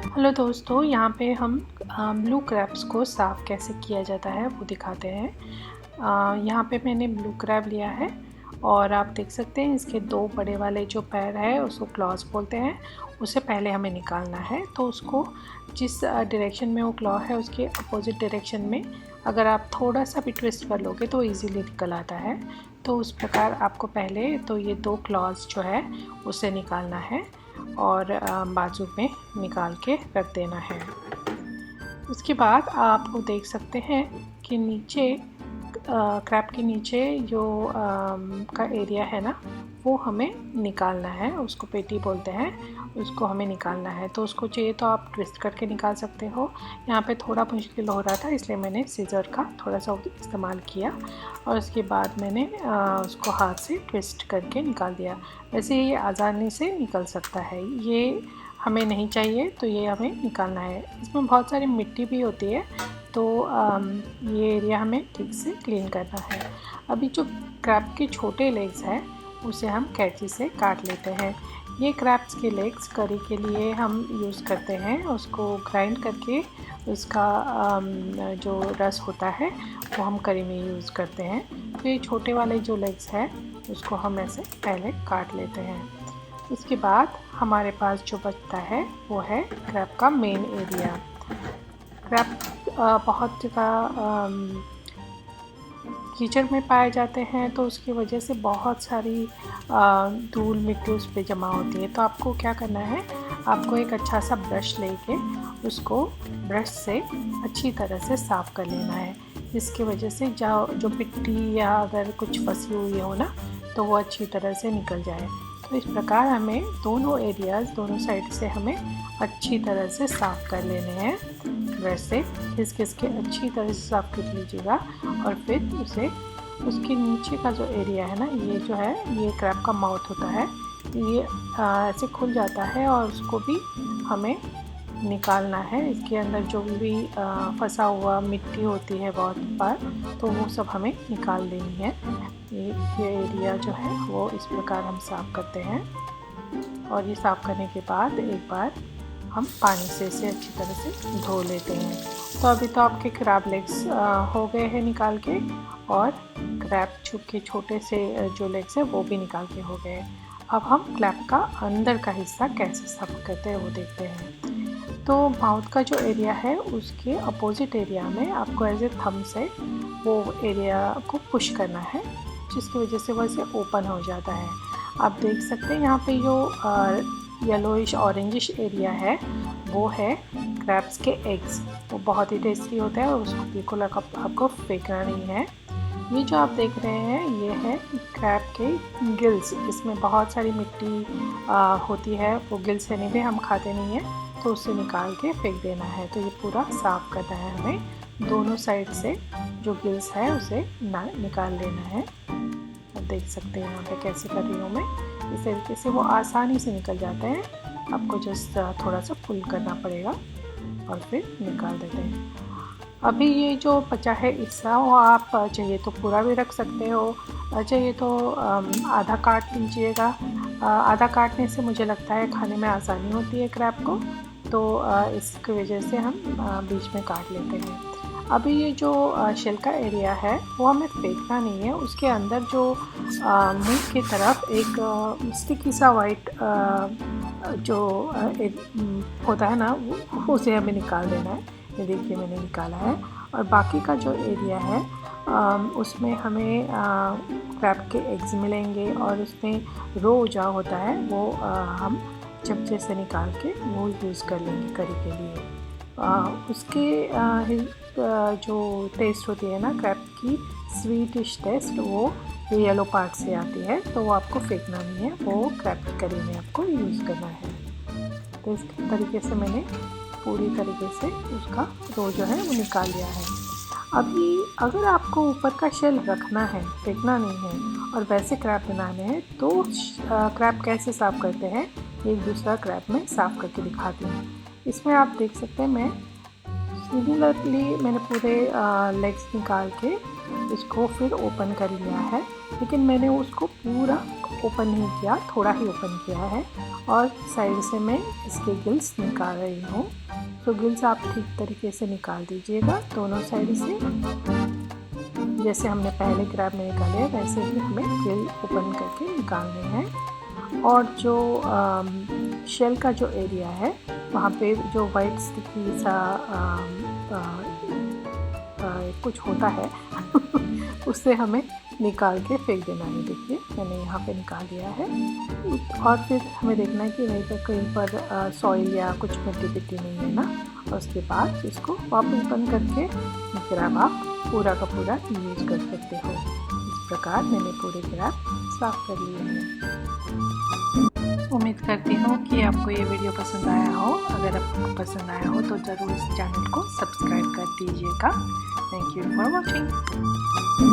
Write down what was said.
Hello दोस्तों, यहाँ पे हम ब्लू क्रैब्स को साफ़ कैसे किया जाता है वो दिखाते हैं। यहाँ पे मैंने ब्लू क्रैब लिया है और आप देख सकते हैं इसके दो बड़े वाले जो पैर है उसको क्लॉज बोलते हैं। उसे पहले हमें निकालना है, तो उसको जिस डायरेक्शन में वो क्लॉ है उसके अपोजिट डायरेक्शन में अगर आप थोड़ा सा भी ट्विस्ट कर लोगे तो इजीली निकल आता है। तो उस प्रकार आपको पहले तो ये दो क्लॉज जो है उसे निकालना है और बाजू में निकाल के रख देना है। उसके बाद आप वो देख सकते हैं कि नीचे क्रैब के नीचे जो का एरिया है ना वो हमें निकालना है, उसको पेटी बोलते हैं, उसको हमें निकालना है। तो उसको चाहिए तो आप ट्विस्ट करके निकाल सकते हो। यहाँ पे थोड़ा मुश्किल हो रहा था इसलिए मैंने सीज़र का थोड़ा सा इस्तेमाल किया और उसके बाद मैंने उसको हाथ से ट्विस्ट करके निकाल दिया। वैसे ये आसानी से निकल सकता है, ये हमें नहीं चाहिए तो ये हमें निकालना है। इसमें बहुत सारी मिट्टी भी होती है तो ये एरिया हमें ठीक से क्लीन करना है। अभी जो क्रैब के छोटे लेग्स हैं उसे हम कैंची से काट लेते हैं। ये क्रैब्स के लेग्स करी के लिए हम यूज़ करते हैं, उसको ग्राइंड करके उसका जो रस होता है वो हम करी में यूज़ करते हैं। तो ये छोटे वाले जो लेग्स हैं उसको हम ऐसे पहले काट लेते हैं। उसके बाद हमारे पास जो बचता है वो है क्रैब का मेन एरिया। क्रैब बहुत जगह कीचड़ में पाए जाते हैं तो उसकी वजह से बहुत सारी धूल मिट्टी उस पर जमा होती है। तो आपको क्या करना है, आपको एक अच्छा सा ब्रश लेके उसको ब्रश से अच्छी तरह से साफ़ कर लेना है, जिसकी वजह से जो मिट्टी या अगर कुछ फंसी हुई हो ना तो वो अच्छी तरह से निकल जाए। तो इस प्रकार हमें दोनों एरियाज़ दोनों साइड से हमें अच्छी तरह से साफ़ कर लेने हैं। ब्रश से घिस के अच्छी तरह से साफ़ कर लीजिएगा और फिर उसे उसके नीचे का जो एरिया है ना, ये जो है ये क्रैब का माउथ होता है, ये ऐसे खुल जाता है और उसको भी हमें निकालना है। इसके अंदर जो भी फंसा हुआ मिट्टी होती है बहुत बार तो वो सब हमें निकाल देनी है। ये एरिया जो है वो इस प्रकार हम साफ़ करते हैं और ये साफ़ करने के बाद एक बार हम पानी से इसे अच्छी तरह से धो लेते हैं। तो अभी तो आपके क्रैब लेग्स हो गए हैं निकाल के, और क्रैब के छोटे से जो लेग्स है वो भी निकाल के हो गए। अब हम क्रैब का अंदर का हिस्सा कैसे साफ करते हैं वो देखते हैं। तो माउथ का जो एरिया है उसके अपोजिट एरिया में आपको एज ए थंब से वो एरिया को पुश करना है, जिसकी वजह से वो ऐसे ओपन हो जाता है। आप देख सकते हैं यहाँ पे जो येलोइश ऑरेंजिश एरिया है वो है क्रैब्स के एग्स। वो बहुत ही टेस्टी होता है और उसको बिल्कुल आपको फेंकना नहीं है। ये जो आप देख रहे हैं ये है क्रैब के गिल्स, इसमें बहुत सारी मिट्टी होती है, वो गिल्स से नहीं भी हम खाते नहीं हैं तो उससे निकाल के फेंक देना है। तो ये पूरा साफ़ करना है हमें, दोनों साइड से जो गिल्स है उसे निकाल लेना है। आप देख सकते हैं यहाँ पे कैसे कर रही हूँ मैं, इस तरीके से वो आसानी से निकल जाते हैं। आपको जस्ट थोड़ा सा पुल करना पड़ेगा और फिर निकाल देते हैं। अभी ये जो बचा है हिस्सा वो आप चाहिए तो पूरा भी रख सकते हो, चाहिए तो आधा काट लीजिएगा। आधा काटने से मुझे लगता है खाने में आसानी होती है क्रैब को, तो इसकी वजह से हम बीच में काट लेते हैं। अभी ये जो शेल का एरिया है वो हमें फेंकना नहीं है, उसके अंदर जो मुंह की तरफ एक स्टिकी सा वाइट जो एक होता है ना वो उसे हमें निकाल देना है। ये देखिए मैंने निकाला है। और बाकी का जो एरिया है उसमें हमें क्रैब के एग्स मिलेंगे और उसमें रो जो होता है वो हम चमचे से निकाल के वो यूज़ कर लेंगे करी के लिए। उसके जो टेस्ट होती है ना क्रैब की स्वीटिश टेस्ट वो येलो पार्ट से आती है, तो वो आपको फेंकना नहीं है, वो क्रैब की करी में आपको यूज़ करना है। तो इस तरीके से मैंने पूरी तरीके से उसका रो जो है वो निकाल लिया है। अभी अगर आपको ऊपर का शेल रखना है, फेंकना नहीं है और वैसे क्रैब बनाने हैं तो क्रैब कैसे साफ़ करते हैं एक दूसरा क्रैब में साफ़ करके दिखाती हूँ। इसमें आप देख सकते हैं मैं सिमिलरली मैंने पूरे लेग्स निकाल के इसको फिर ओपन कर लिया है, लेकिन मैंने उसको पूरा ओपन नहीं किया, थोड़ा ही ओपन किया है और साइड से मैं इसके गिल्स निकाल रही हूँ। तो गिल्स आप ठीक तरीके से निकाल दीजिएगा दोनों साइड से। जैसे हमने पहले क्रैब में निकाले वैसे ही हमें गिल ओपन करके निकालने हैं। और जो शेल का जो एरिया है वहाँ पे जो वाइट स्टिकी सा कुछ होता है उससे हमें निकाल के फेंक देना है। देखिए मैंने यहाँ पे निकाल दिया है। और फिर हमें देखना है कि वहीं पर कहीं पर सॉइल या कुछ मिट्टी नहीं है ना। और उसके बाद इसको वापस बंद करके क्रैब आप पूरा का पूरा यूज कर सकते हो। इस प्रकार मैंने पूरे क्रैब साफ कर लिए हैं। उम्मीद करती हूँ कि आपको ये वीडियो पसंद आया हो। अगर आपको पसंद आया हो तो ज़रूर इस चैनल को सब्सक्राइब कर दीजिएगा। Thank you for watching.